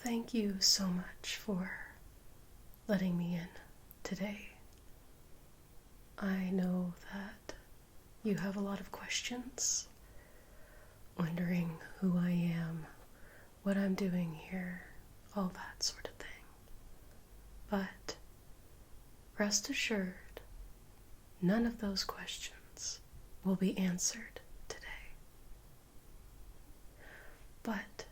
thank you so much for letting me in today. I know that you have a lot of questions, wondering who I am, what I'm doing here, all that sort of thing. But rest assured, none of those questions will be answered today. But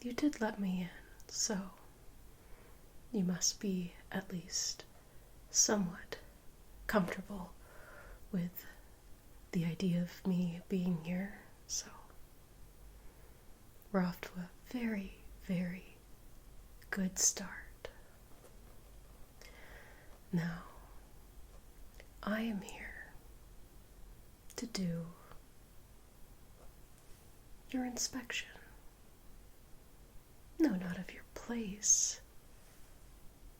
you did let me in, so you must be at least somewhat comfortable with the idea of me being here. So we're off to a very, very good start. Now, I am here to do your inspection. No, not of your place,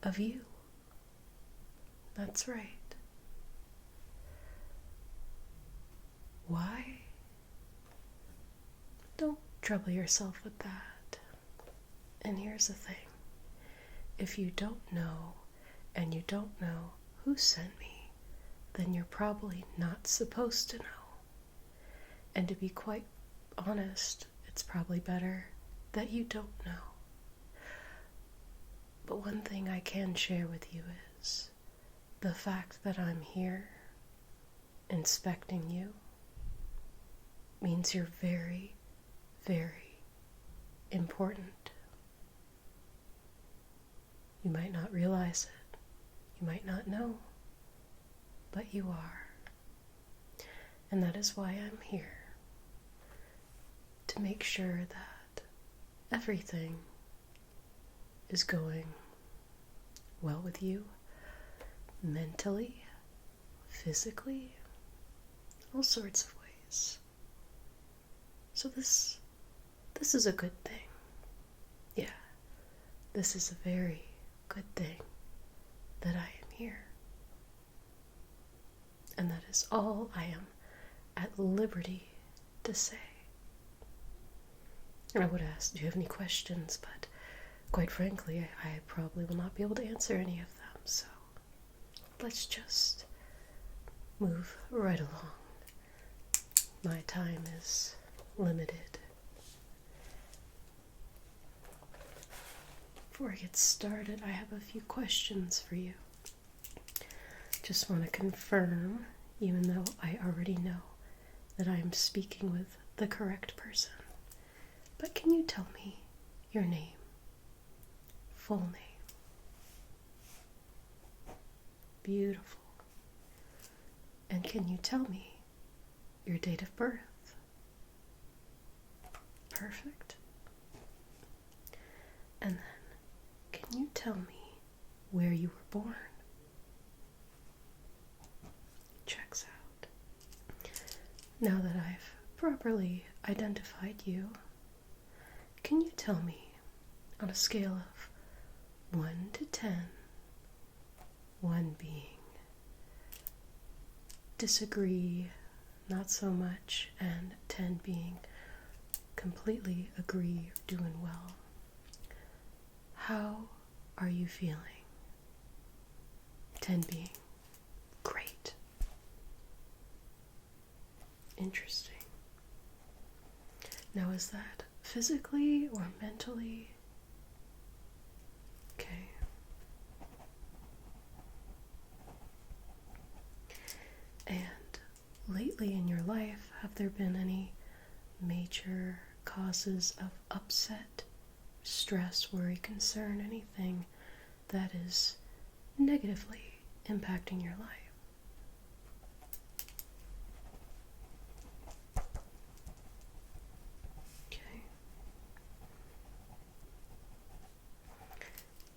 of you. That's right. Why? Don't trouble yourself with that. And here's the thing. If you don't know, and you don't know who sent me, then you're probably not supposed to know. And to be quite honest, it's probably better that you don't know. But one thing I can share with you is the fact that I'm here inspecting you means you're very, very important. You might not realize it, you might not know, but you are. And that is why I'm here, to make sure that everything is going well with you, mentally, physically, all sorts of ways. So this is a good thing. Yeah, this is a very good thing that I am here. And that is all I am at liberty to say. And I would ask, do you have any questions? But quite frankly, I probably will not be able to answer any of them. So let's just move right along. My time is limited. Before I get started, I have a few questions for you. Just want to confirm, even though I already know that I am speaking with the correct person. But can you tell me your name? Full name. Beautiful. And can you tell me your date of birth? Perfect. And then, can you tell me where you were born? Checks out. Now that I've properly identified you, can you tell me, on a scale of 1 to 10, 1 being disagree, not so much, and 10 being completely agree, doing well, how are you feeling? 10 being great. Interesting. Now, is that physically or mentally? Okay. And lately in your life, have there been any major causes of upset, stress, worry, concern, anything that is negatively impacting your life?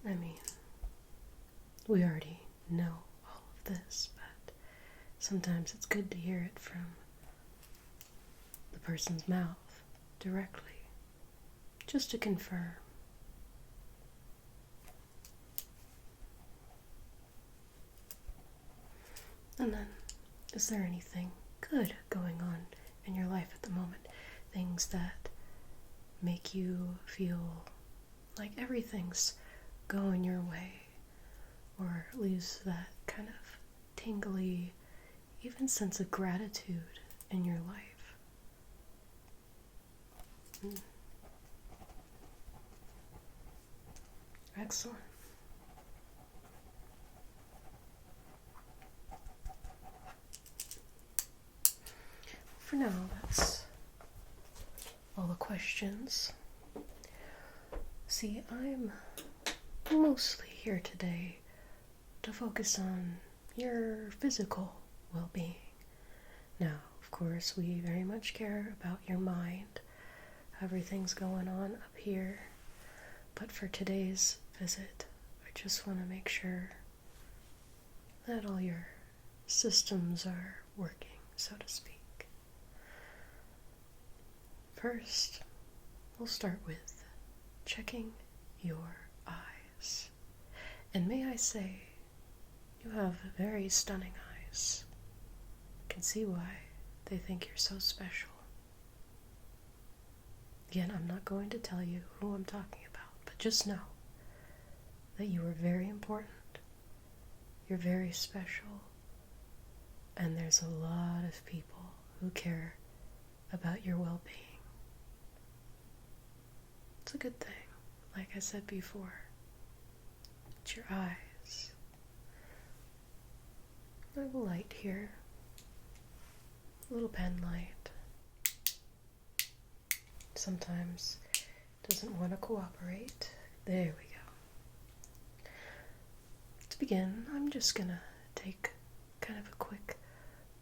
I mean, we already know all of this, but sometimes it's good to hear it from the person's mouth directly, just to confirm. And then, is there anything good going on in your life at the moment? Things that make you feel like everything's going your way, or leaves that kind of tingly, even sense of gratitude in your life. Excellent. For now, that's all the questions. See, I'm mostly here today to focus on your physical well-being. Now, of course, we very much care about your mind, everything's going on up here, but for today's visit, I just want to make sure that all your systems are working, so to speak. First, we'll start with checking your eyes. And may I say, you have very stunning eyes. I can see why they think you're so special. Again, I'm not going to tell you who I'm talking about, but just know that you are very important. You're very special. And there's a lot of people who care about your well-being. It's a good thing, like I said before. It's your eyes. I have a light here. A little pen light. Sometimes it doesn't want to cooperate. There we go. To begin, I'm just gonna take kind of a quick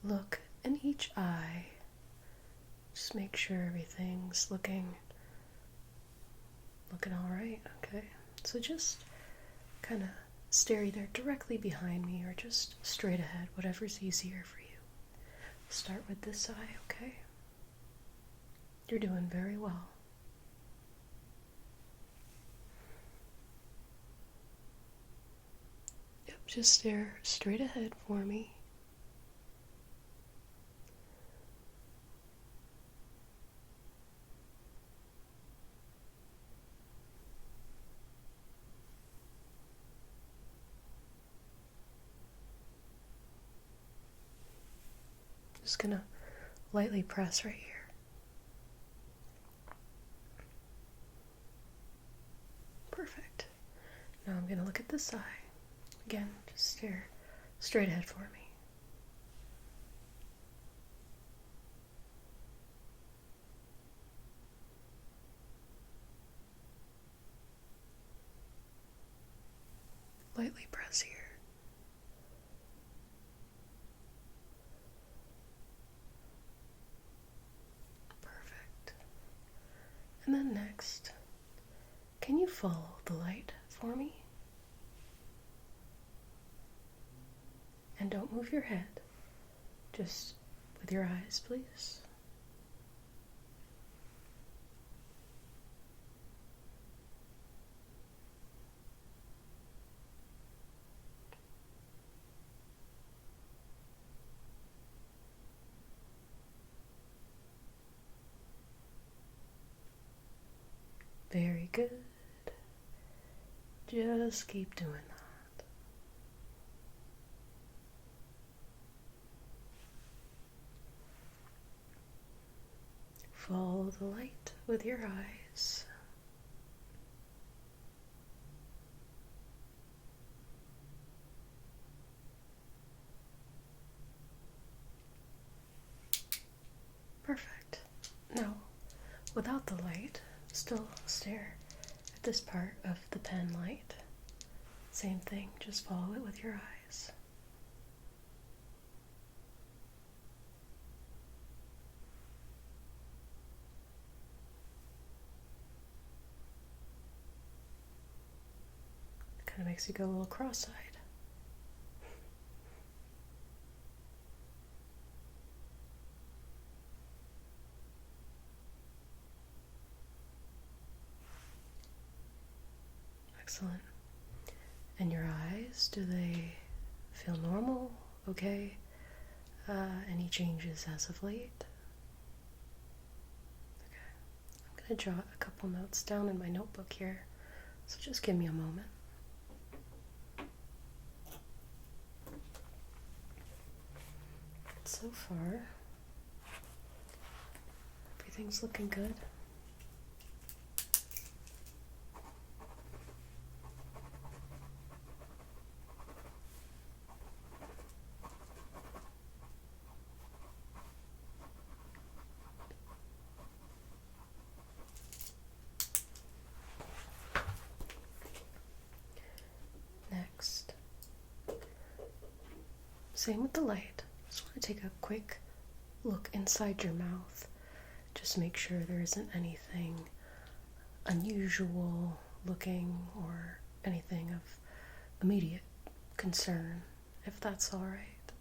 look in each eye. Just make sure everything's looking all right. Okay, so just kind of stare either directly behind me or just straight ahead, whatever's easier for you. Start with this eye. Okay, you're doing very well. Yep, just stare straight ahead for me. Just gonna lightly press right here. Perfect. Now I'm gonna look at this eye. Again, just stare straight ahead for me. Lightly press here. And then next, can you follow the light for me? And don't move your head, just with your eyes, please. Very good. Just keep doing that. Follow the light with your eyes. Perfect. Now, without the light, still stare at this part of the pen light. Same thing, just follow it with your eyes. It kind of makes you go a little cross-eyed. Excellent. And your eyes, do they feel normal? Okay. Any changes as of late? Okay. I'm going to jot a couple notes down in my notebook here, so just give me a moment. So far, everything's looking good. Next, same with the light. Just want to take a quick look inside your mouth. Just make sure there isn't anything unusual looking or anything of immediate concern, if that's all right.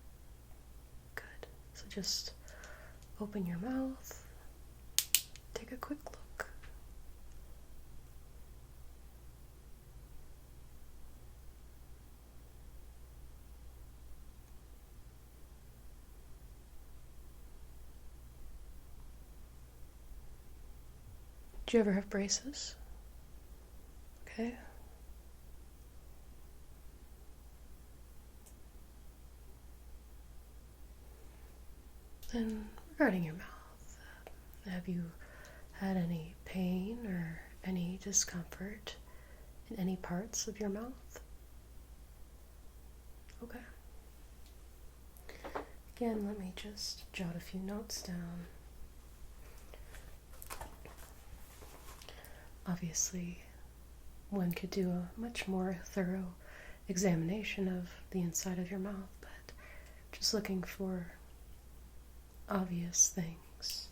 Good. So just open your mouth, take a quick look. Do you ever have braces? Okay. Then, regarding your mouth, have you had any pain or any discomfort in any parts of your mouth? Okay. Again, let me just jot a few notes down. Obviously, one could do a much more thorough examination of the inside of your mouth, but just looking for obvious things.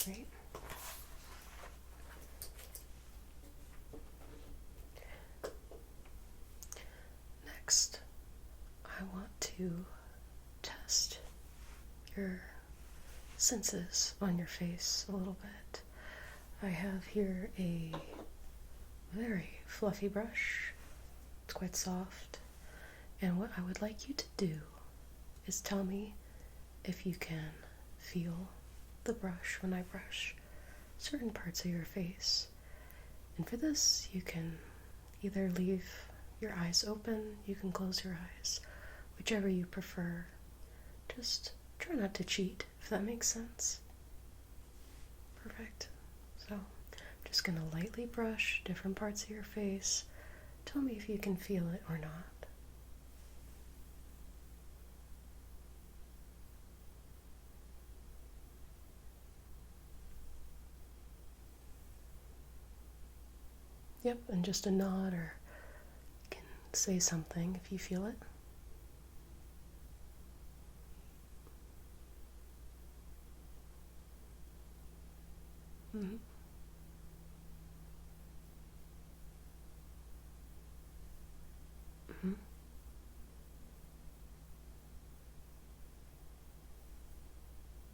Great. Next, I want to test your senses on your face a little bit. I have here a very fluffy brush. It's quite soft. And what I would like you to do is tell me if you can feel the brush when I brush certain parts of your face. And for this, you can either leave your eyes open, you can close your eyes, whichever you prefer. Just try not to cheat, if that makes sense. Perfect. So, I'm just going to lightly brush different parts of your face. Tell me if you can feel it or not. Yep, and just a nod, or you can say something if you feel it. Mm-hmm. Mm-hmm.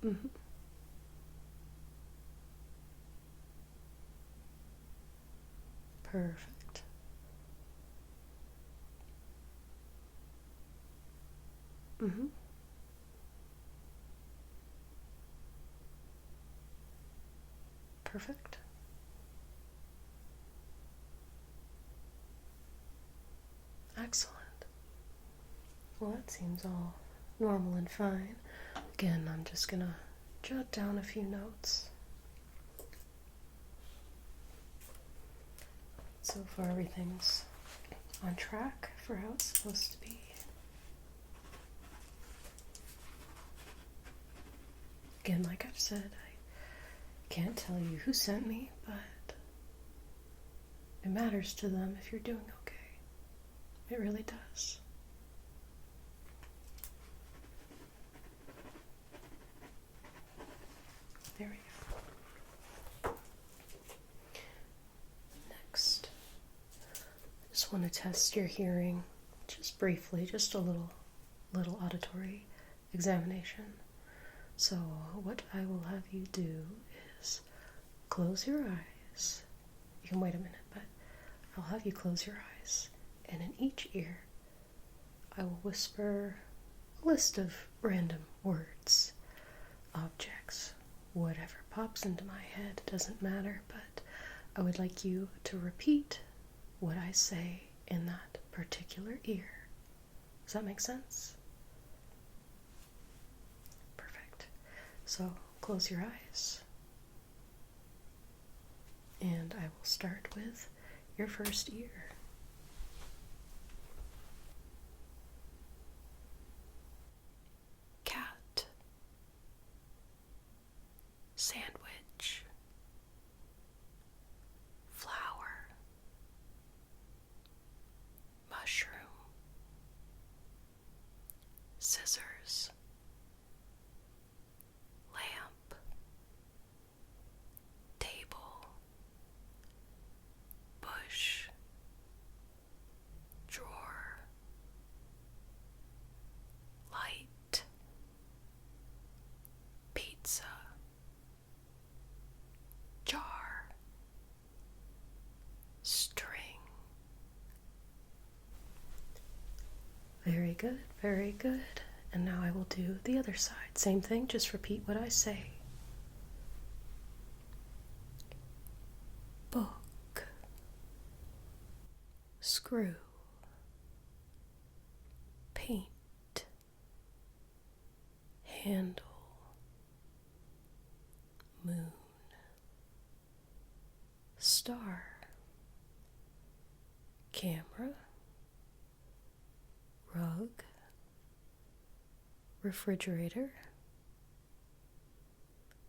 Mm-hmm. Perfect. Mm-hmm. Perfect. Excellent. Well, that seems all normal and fine. Again, I'm just gonna jot down a few notes. So far, everything's on track for how it's supposed to be. Again, like I've said, I can't tell you who sent me, but it matters to them if you're doing okay. It really does. There we go. Next, I just want to test your hearing, just briefly, just a little auditory examination. So what I will have you do is close your eyes. You can wait a minute, but I'll have you close your eyes, and in each ear, I will whisper a list of random words, objects, whatever pops into my head, doesn't matter, but I would like you to repeat what I say in that particular ear. Does that make sense? Perfect. So close your eyes. And I will start with your first ear. Cat. Sandwich. Flower. Mushroom. Scissors. Lamp. Table. Bush. Drawer. Light. Pizza. Jar. String. Very good, very good. And now I will do the other side. Same thing, just repeat what I say. Book. Screw. Paint. Handle. Moon. Star. Camera. Rug. Refrigerator.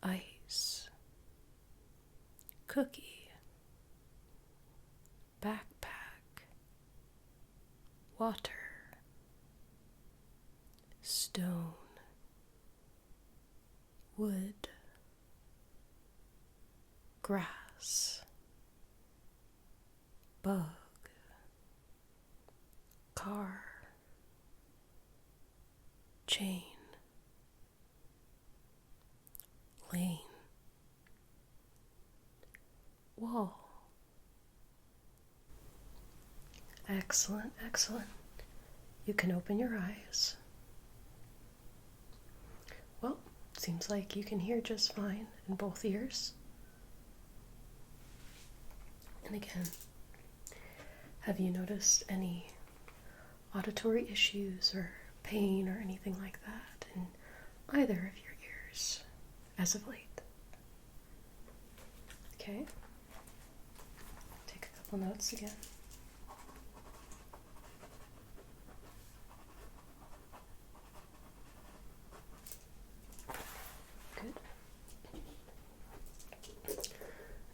Ice. Cookie. Backpack. Water. Stone. Wood. Grass. Bug. Car. Chain. Lane. Wall. Excellent, excellent. You can open your eyes. Well, seems like you can hear just fine in both ears. And again, have you noticed any auditory issues or pain or anything like that in either of your ears as of late? Okay. Take a couple notes again. Good.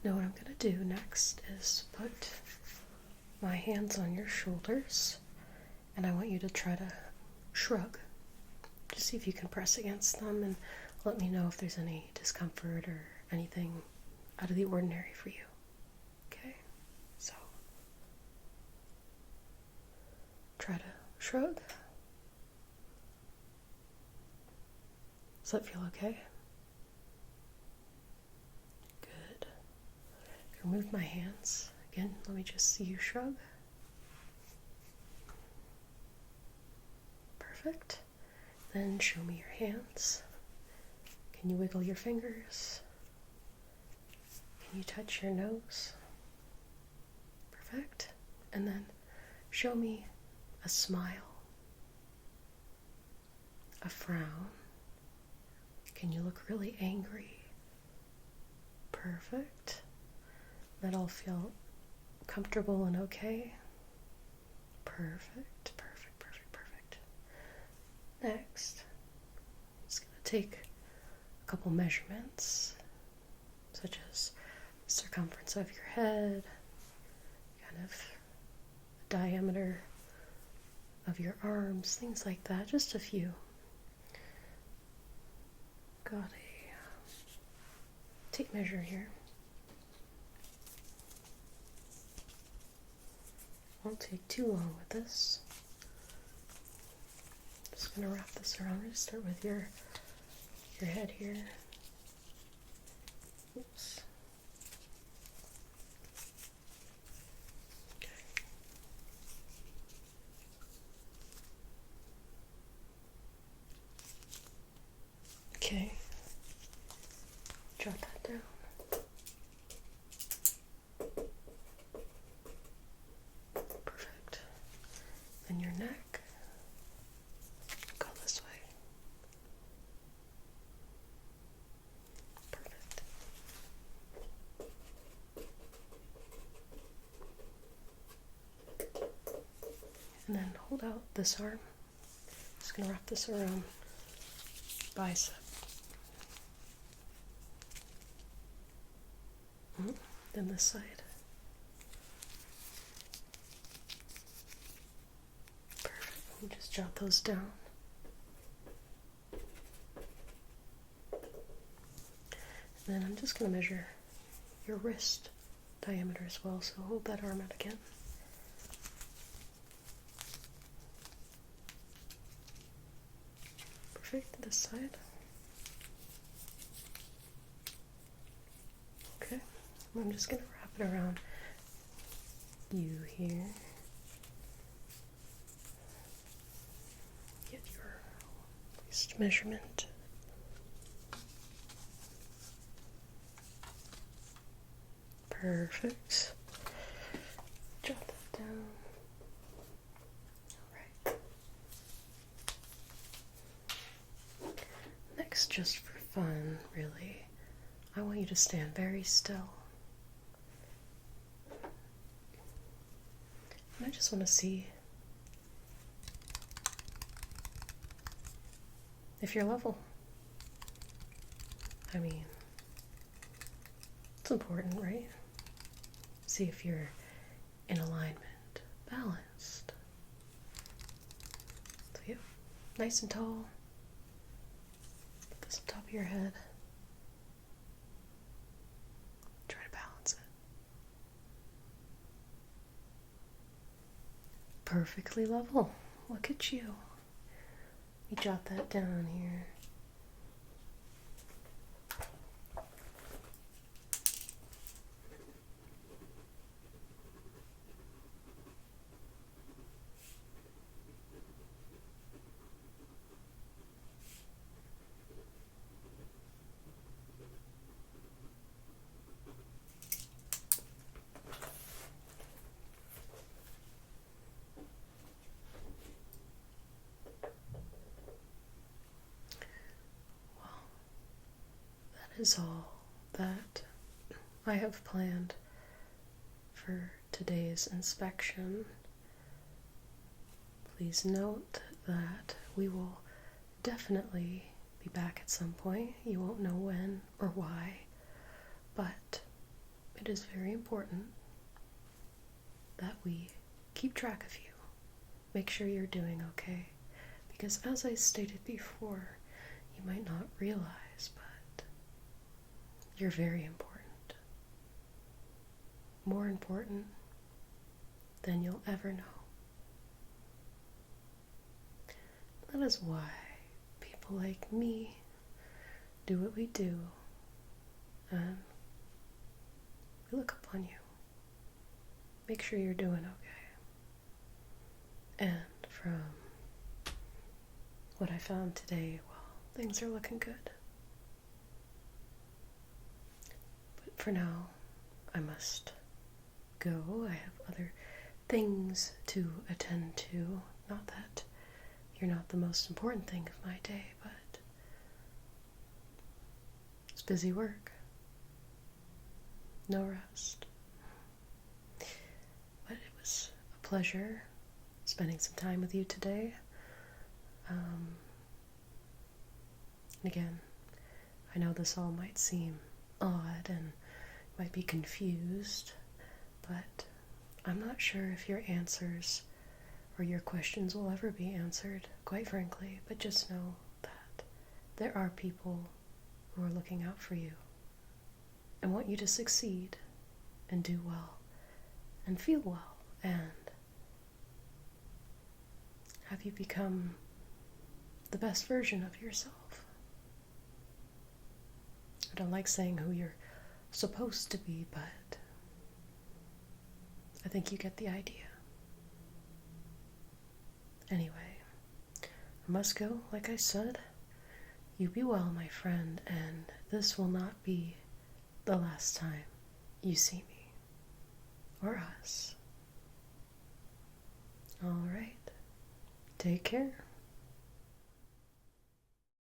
Now what I'm going to do next is put my hands on your shoulders, and I want you to try to shrug. Just see if you can press against them and let me know if there's any discomfort or anything out of the ordinary for you. Okay? So, try to shrug. Does that feel okay? Good. Remove my hands. Again, let me just see you shrug. Perfect. Then show me your hands. Can you wiggle your fingers? Can you touch your nose? Perfect. And then show me a smile, a frown. Can you look really angry? Perfect. That all feel comfortable and okay? Perfect, perfect, perfect, perfect. Next, I'm just going to take a couple measurements, such as the circumference of your head, kind of the diameter of your arms, things like that, just a few. Got a tape measure here. Won't take too long with this. Just gonna wrap this around. Just start with your head here. Oops. Okay. And then hold out this arm. Just gonna wrap this around bicep. Then this side. Perfect. And just jot those down. And then I'm just gonna measure your wrist diameter as well, so hold that arm out again. Perfect, this side. Okay, I'm just going to wrap it around you here. Get your waist measurement. Perfect. Jot that down. Alright. Next, just for fun, really, I want you to stand very still. And I just want to see if you're level. I mean, it's important, right? See if you're in alignment, balanced. So yeah, nice and tall. Put this on top of your head. Try to balance it. Perfectly level. Look at you. You jot that down here. Is all that I have planned for today's inspection. Please note that we will definitely be back at some point. You won't know when or why, but it is very important that we keep track of you. Make sure you're doing okay, because as I stated before, you might not realize, but you're very important. More important than you'll ever know. That is why people like me do what we do, and we look upon you. Make sure you're doing okay. And from what I found today, well, things are looking good. For now, I must go. I have other things to attend to. Not that you're not the most important thing of my day, but it's busy work. No rest. But it was a pleasure spending some time with you today. And again, I know this all might seem odd and might be confused, but I'm not sure if your answers or your questions will ever be answered, quite frankly, but just know that there are people who are looking out for you and want you to succeed and do well and feel well and have you become the best version of yourself. I don't like saying who you're supposed to be, but I think you get the idea. Anyway, I must go, like I said. You be well, my friend, and this will not be the last time you see me or us. All right, take care.